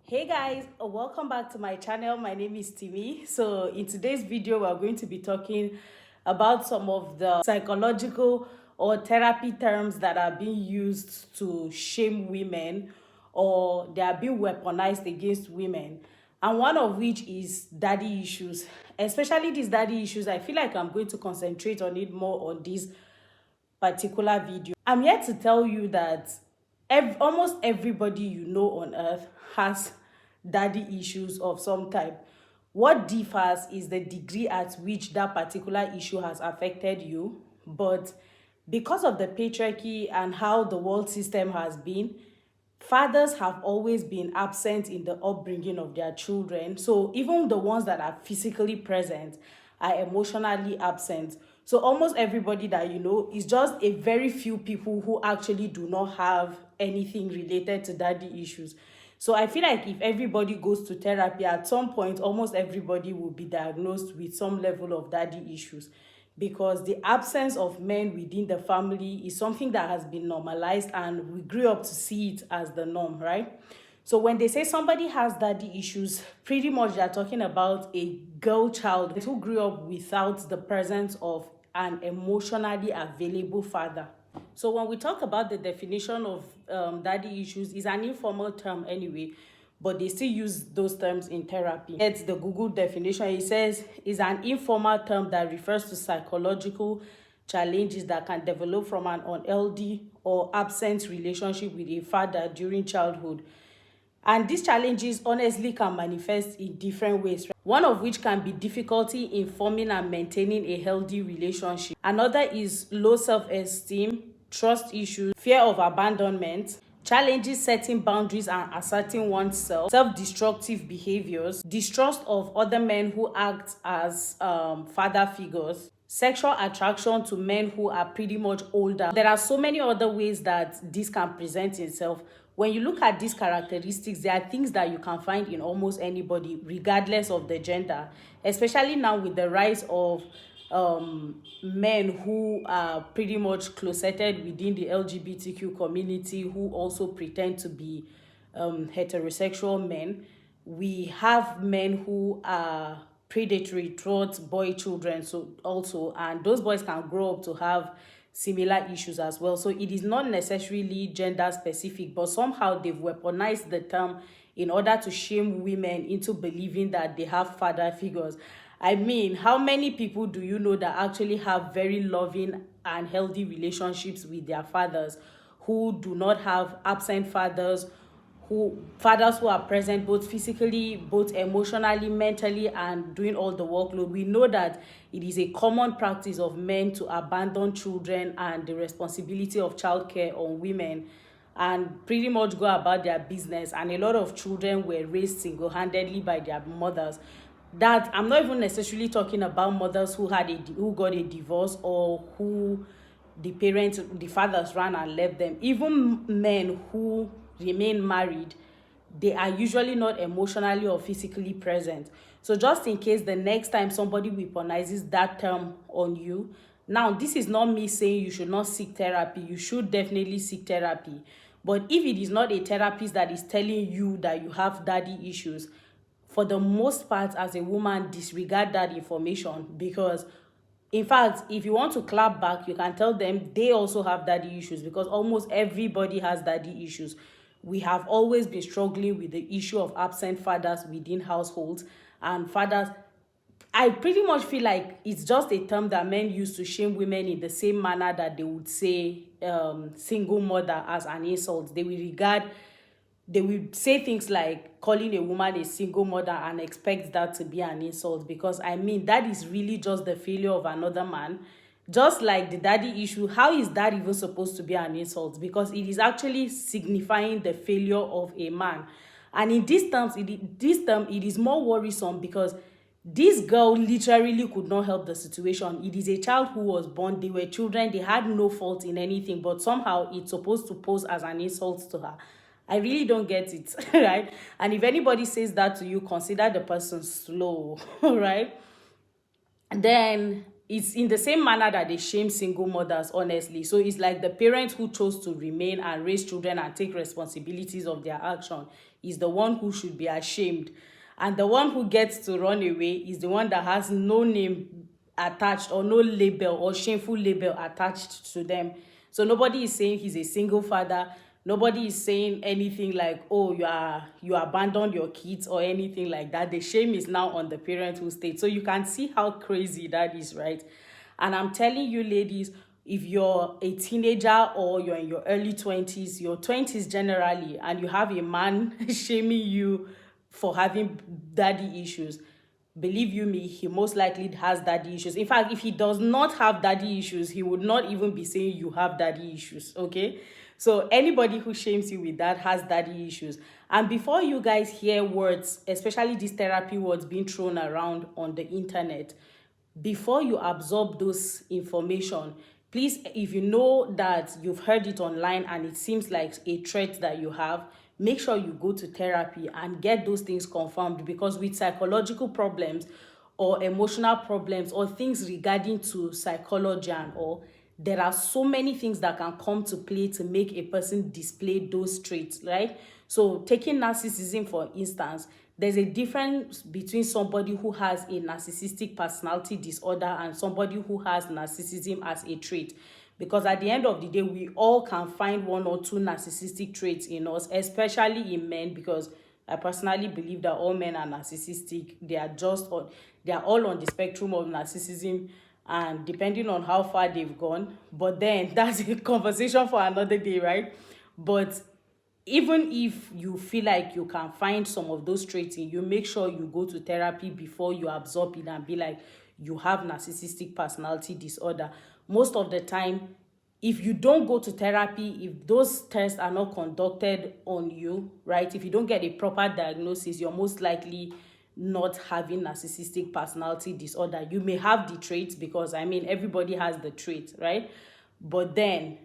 Hey guys, welcome back to my channel. My name is Timmy. So in today's video, we're going to be talking about some of the psychological or therapy terms that are being used to shame women, or they are being weaponized against women. And one of which is daddy issues. Especially these daddy issues, I feel like I'm going to concentrate on it more on this particular video. I'm here to tell you that almost everybody you know on earth has daddy issues of some type. What differs is the degree at which that particular issue has affected you. But because of the patriarchy and how the world system has been, fathers have always been absent in the upbringing of their children. So even the ones that are physically present are emotionally absent. So almost everybody that you know is just a very few people who actually do not have anything related to daddy issues. So I feel like if everybody goes to therapy at some point, almost everybody will be diagnosed with some level of daddy issues, because the absence of men within the family is something that has been normalized and we grew up to see it as the norm, right? So when they say somebody has daddy issues, pretty much they're talking about a girl child who grew up without the presence of an emotionally available father. So when we talk about the definition of daddy issues, is an informal term anyway, but they still use those terms in therapy. It's the Google definition. It says is an informal term that refers to psychological challenges that can develop from an unhealthy or absent relationship with a father during childhood. And these challenges honestly can manifest in different ways, right? One of which can be difficulty in forming and maintaining a healthy relationship. Another is low self-esteem, trust issues, fear of abandonment, challenges setting boundaries and asserting oneself, self-destructive behaviors, distrust of other men who act as father figures, sexual attraction to men who are pretty much older. There are so many other ways that this can present itself. When you look at these characteristics, there are things that you can find in almost anybody, regardless of the gender, especially now with the rise of men who are pretty much closeted within the LGBTQ community, who also pretend to be heterosexual men. We have men who are predatory towards boy children, so also, and those boys can grow up to have similar issues as well. So it is not necessarily gender specific, but somehow they've weaponized the term in order to shame women into believing that they have father figures. I mean, how many people do you know that actually have very loving and healthy relationships with their fathers, who do not have absent fathers, who are present both physically, both emotionally, mentally, and doing all the workload? We know that it is a common practice of men to abandon children and the responsibility of childcare on women and pretty much go about their business, and a lot of children were raised single-handedly by their mothers. That I'm not even necessarily talking about mothers who got a divorce, or who the fathers ran and left them. Even men who remain married, they are usually not emotionally or physically present. So just in case the next time somebody weaponizes that term on you, now this is not me saying you should not seek therapy. You should definitely seek therapy. But if it is not a therapist that is telling you that you have daddy issues, for the most part, as a woman, disregard that information, because in fact, if you want to clap back, you can tell them they also have daddy issues, because almost everybody has daddy issues. We have always been struggling with the issue of absent fathers within households, and fathers, I pretty much feel like it's just a term that men use to shame women in the same manner that they would say single mother as an insult. They will say things like calling a woman a single mother and expect that to be an insult, because I mean that is really just the failure of another man. Just like the daddy issue, how is that even supposed to be an insult? Because it is actually signifying the failure of a man. And in these terms, it is more worrisome, because this girl literally could not help the situation. It is a child who was born. They were children. They had no fault in anything, but somehow it's supposed to pose as an insult to her. I really don't get it, right? And if anybody says that to you, consider the person slow, right? Then it's in the same manner that they shame single mothers, honestly. So it's like the parent who chose to remain and raise children and take responsibilities of their action is the one who should be ashamed. And the one who gets to run away is the one that has no name attached, or no label or shameful label attached to them. So nobody is saying he's a single father. Nobody is saying anything like, oh, you abandoned your kids or anything like that. The shame is now on the parent who stayed. So you can see how crazy that is, right? And I'm telling you, ladies, if you're a teenager or you're in your early 20s, your 20s generally, and you have a man shaming you for having daddy issues, believe you me, he most likely has daddy issues. In fact, if he does not have daddy issues, he would not even be saying you have daddy issues, okay? So anybody who shames you with that has daddy issues. And before you guys hear words, especially these therapy words being thrown around on the internet, before you absorb those information, please, if you know that you've heard it online and it seems like a threat that you have, make sure you go to therapy and get those things confirmed. Because with psychological problems or emotional problems or things regarding to psychology and all, there are so many things that can come to play to make a person display those traits, right? So taking narcissism, for instance, there's a difference between somebody who has a narcissistic personality disorder and somebody who has narcissism as a trait. Because at the end of the day, we all can find one or two narcissistic traits in us, especially in men, because I personally believe that all men are narcissistic. They are all on the spectrum of narcissism, and depending on how far they've gone. But then that's a conversation for another day, right? But even if you feel like you can find some of those traits in you, make sure you go to therapy before you absorb it and be like, you have narcissistic personality disorder. Most of the time, if you don't go to therapy, if those tests are not conducted on you, right, if you don't get a proper diagnosis, you're most likely not having narcissistic personality disorder. You may have the traits, because I mean, everybody has the trait, right? But then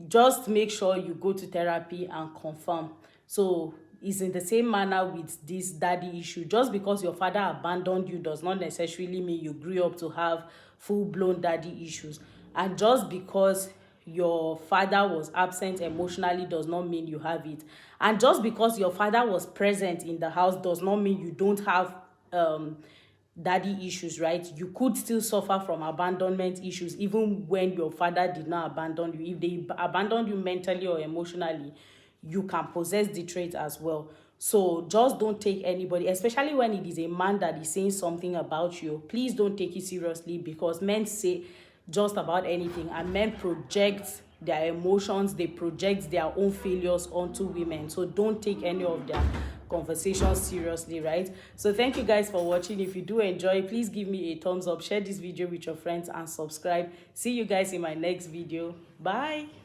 just make sure you go to therapy and confirm. So it's in the same manner with this daddy issue. Just because your father abandoned you does not necessarily mean you grew up to have full-blown daddy issues. And just because your father was absent emotionally does not mean you have it. And just because your father was present in the house does not mean you don't have daddy issues, right? You could still suffer from abandonment issues even when your father did not abandon you. If they abandoned you mentally or emotionally, you can possess the trait as well. So just don't take anybody, especially when it is a man that is saying something about you, please don't take it seriously, because men say just about anything, and men project their emotions, they project their own failures onto women. So don't take any of their conversations seriously, right? So thank you guys for watching. If you do enjoy, please give me a thumbs up, share this video with your friends, and subscribe. See you guys in my next video. Bye.